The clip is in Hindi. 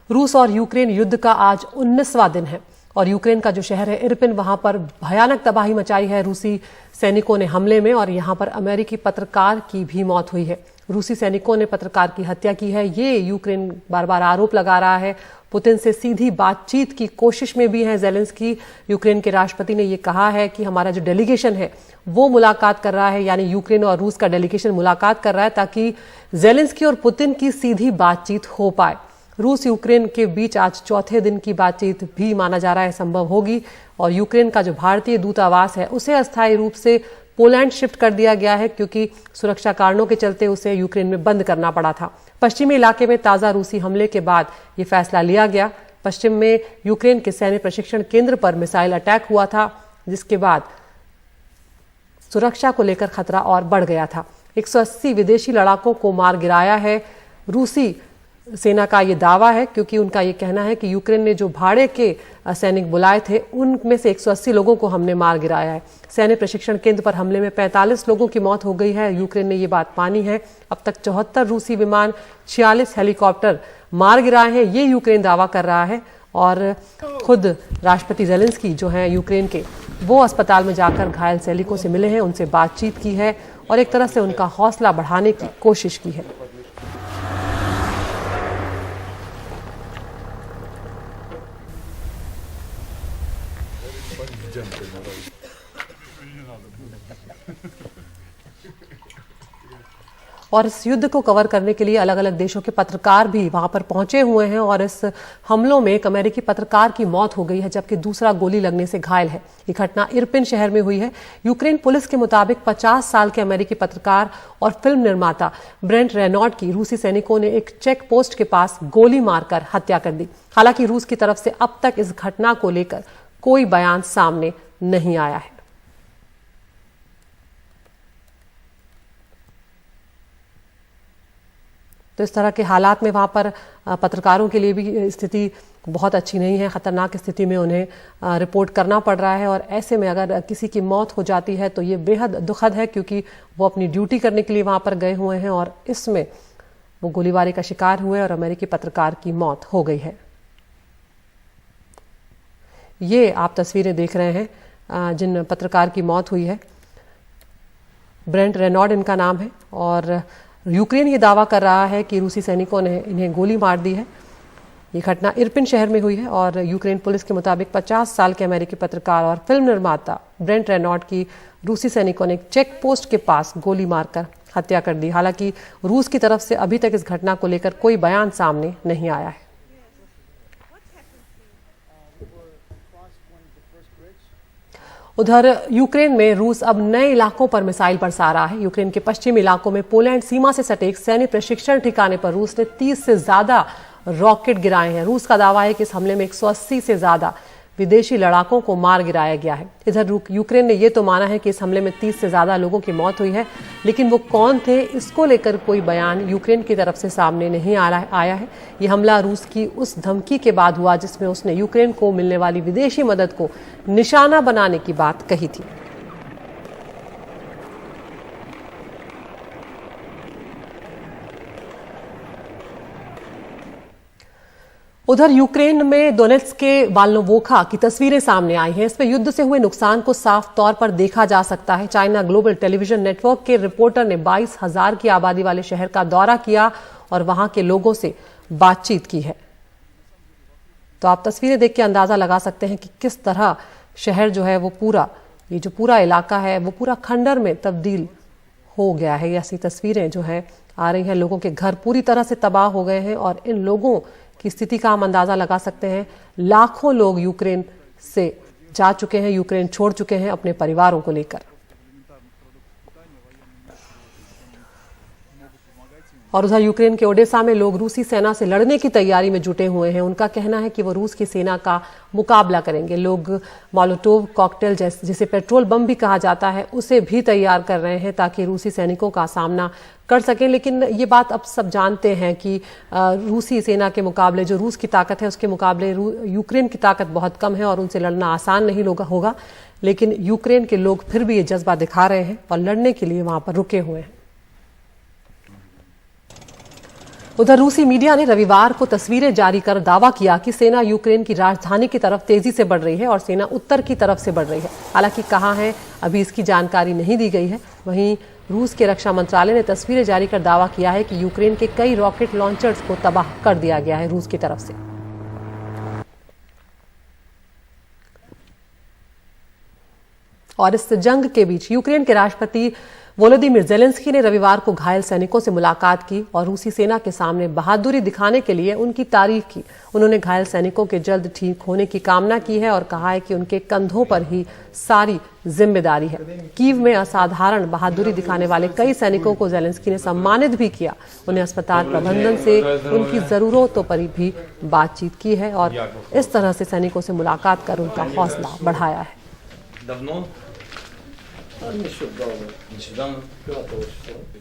रूस और यूक्रेन युद्ध का आज 19वां दिन है और यूक्रेन का जो शहर है इरपिन, वहां पर भयानक तबाही मचाई है रूसी सैनिकों ने हमले में और यहां पर अमेरिकी पत्रकार की भी मौत हुई है। रूसी सैनिकों ने पत्रकार की हत्या की है, ये यूक्रेन बार बार आरोप लगा रहा है। पुतिन से सीधी बातचीत की कोशिश में भी है ज़ेलेंस्की। यूक्रेन के राष्ट्रपति ने ये कहा है कि हमारा जो डेलीगेशन है वो मुलाकात कर रहा है, यानी यूक्रेन और रूस का डेलीगेशन मुलाकात कर रहा है ताकि ज़ेलेंस्की और पुतिन की सीधी बातचीत हो पाए। रूस यूक्रेन के बीच आज चौथे दिन की बातचीत भी माना जा रहा है संभव होगी और यूक्रेन का जो भारतीय दूतावास है उसे अस्थायी रूप से पोलैंड शिफ्ट कर दिया गया है क्योंकि सुरक्षा कारणों के चलते उसे यूक्रेन में बंद करना पड़ा था। पश्चिमी इलाके में ताजा रूसी हमले के बाद ये फैसला लिया गया। पश्चिम में यूक्रेन के सैन्य प्रशिक्षण केंद्र पर मिसाइल अटैक हुआ था, जिसके बाद सुरक्षा को लेकर खतरा और बढ़ गया था। 180 विदेशी लड़ाकों को मार गिराया है। रूसी सेना का ये दावा है क्योंकि उनका ये कहना है कि यूक्रेन ने जो भाड़े के सैनिक बुलाए थे उनमें से 180 लोगों को हमने मार गिराया है। सैन्य प्रशिक्षण केंद्र पर हमले में 45 लोगों की मौत हो गई है। यूक्रेन ने ये बात मानी है। अब तक 74 रूसी विमान, 46 हेलीकॉप्टर मार गिराए हैं, ये यूक्रेन दावा कर रहा है। और खुद राष्ट्रपति ज़ेलेंस्की जो हैं यूक्रेन के, वो अस्पताल में जाकर घायल सैनिकों से मिले हैं, उनसे बातचीत की है और एक तरह से उनका हौसला बढ़ाने की कोशिश की है। और इस युद्ध को कवर करने के लिए अलग अलग देशों के पत्रकार भी वहां पर पहुंचे हुए हैं और इस हमलों में एक अमेरिकी पत्रकार की मौत हो गई है जबकि दूसरा गोली लगने से घायल है। ये घटना इरपिन शहर में हुई है। यूक्रेन पुलिस के मुताबिक 50 साल के अमेरिकी पत्रकार और फिल्म निर्माता ब्रेंट रेनॉल्ड की रूसी सैनिकों ने एक चेक पोस्ट के पास गोली मारकर हत्या कर दी। हालांकि रूस की तरफ से अब तक इस घटना को लेकर कोई बयान सामने नहीं आया है। तो इस तरह के हालात में वहां पर पत्रकारों के लिए भी स्थिति बहुत अच्छी नहीं है। खतरनाक स्थिति में उन्हें रिपोर्ट करना पड़ रहा है और ऐसे में अगर किसी की मौत हो जाती है तो ये बेहद दुखद है क्योंकि वो अपनी ड्यूटी करने के लिए वहां पर गए हुए हैं और इसमें वो गोलीबारी का शिकार हुए और अमेरिकी पत्रकार की मौत हो गई है। ये आप तस्वीरें देख रहे हैं जिन पत्रकार की मौत हुई है। ब्रेंट रेनॉल्ड इनका नाम है और यूक्रेन ये दावा कर रहा है कि रूसी सैनिकों ने इन्हें गोली मार दी है। ये घटना इरपिन शहर में हुई है और यूक्रेन पुलिस के मुताबिक 50 साल के अमेरिकी पत्रकार और फिल्म निर्माता ब्रेंट रेनॉल्ड की रूसी सैनिकों ने एक चेक पोस्ट के पास गोली मारकर हत्या कर दी। हालांकि रूस की तरफ से अभी तक इस घटना को लेकर कोई बयान सामने नहीं आया है। उधर यूक्रेन में रूस अब नए इलाकों पर मिसाइल बरसा रहा है। यूक्रेन के पश्चिमी इलाकों में पोलैंड सीमा से सटे एक सैन्य प्रशिक्षण ठिकाने पर रूस ने 30 से ज्यादा रॉकेट गिराए हैं। रूस का दावा है कि इस हमले में 180 से ज्यादा विदेशी लड़ाकों को मार गिराया गया है। इधर यूक्रेन ने यह तो माना है कि इस हमले में 30 से ज्यादा लोगों की मौत हुई है, लेकिन वो कौन थे इसको लेकर कोई बयान यूक्रेन की तरफ से सामने नहीं आया है। ये हमला रूस की उस धमकी के बाद हुआ जिसमें उसने यूक्रेन को मिलने वाली विदेशी मदद को निशाना बनाने की बात कही थी। उधर यूक्रेन में दोनेत्स्क के वाल्नोवोखा की तस्वीरें सामने आई हैं। इसमें युद्ध से हुए नुकसान को साफ तौर पर देखा जा सकता है। चाइना ग्लोबल टेलीविजन नेटवर्क के रिपोर्टर ने 22,000 की आबादी वाले शहर का दौरा किया और वहां के लोगों से बातचीत की है। तो आप तस्वीरें देख के अंदाजा लगा सकते हैं कि किस तरह शहर जो है वो पूरा, ये जो पूरा इलाका है वो पूरा खंडर में तब्दील हो गया है। ऐसी तस्वीरें जो है आ रही हैं, लोगों के घर पूरी तरह से तबाह हो गए हैं और इन लोगों की स्थिति का हम अंदाजा लगा सकते हैं। लाखों लोग यूक्रेन से जा चुके हैं, यूक्रेन छोड़ चुके हैं अपने परिवारों को लेकर। और उधर यूक्रेन के ओडेसा में लोग रूसी सेना से लड़ने की तैयारी में जुटे हुए हैं। उनका कहना है कि वो रूस की सेना का मुकाबला करेंगे। लोग मोलोटोव कॉकटेल जिसे पेट्रोल बम भी कहा जाता है उसे भी तैयार कर रहे हैं ताकि रूसी सैनिकों का सामना कर सकें। लेकिन ये बात अब सब जानते हैं कि रूसी सेना के मुकाबले जो रूस की ताकत है उसके मुकाबले यूक्रेन की ताकत बहुत कम है और उनसे लड़ना आसान नहीं होगा। लेकिन यूक्रेन के लोग फिर भी ये जज्बा दिखा रहे हैं और लड़ने के लिए वहां पर रुके हुए हैं। उधर रूसी मीडिया ने रविवार को तस्वीरें जारी कर दावा किया कि सेना यूक्रेन की राजधानी की तरफ तेजी से बढ़ रही है और सेना उत्तर की तरफ से बढ़ रही है। हालांकि कहां है अभी इसकी जानकारी नहीं दी गई है। वहीं रूस के रक्षा मंत्रालय ने तस्वीरें जारी कर दावा किया है कि यूक्रेन के कई रॉकेट लॉन्चर्स को तबाह कर दिया गया है रूस की तरफ से। और इस जंग के बीच यूक्रेन के राष्ट्रपति वोलोदिमीर ज़ेलेंस्की ने रविवार को घायल सैनिकों से मुलाकात की और रूसी सेना के सामने बहादुरी दिखाने के लिए उनकी तारीफ की। उन्होंने घायल सैनिकों के जल्द ठीक होने की कामना की है और कहा है कि उनके कंधों पर ही सारी जिम्मेदारी है। कीव में असाधारण बहादुरी दिखाने वाले कई सैनिकों को ज़ेलेंस्की ने सम्मानित भी किया। उन्हें अस्पताल प्रबंधन से उनकी जरूरतों पर भी बातचीत की है और इस तरह से सैनिकों से मुलाकात कर उनका हौसला बढ़ाया है। Нещодавно. 5 числа.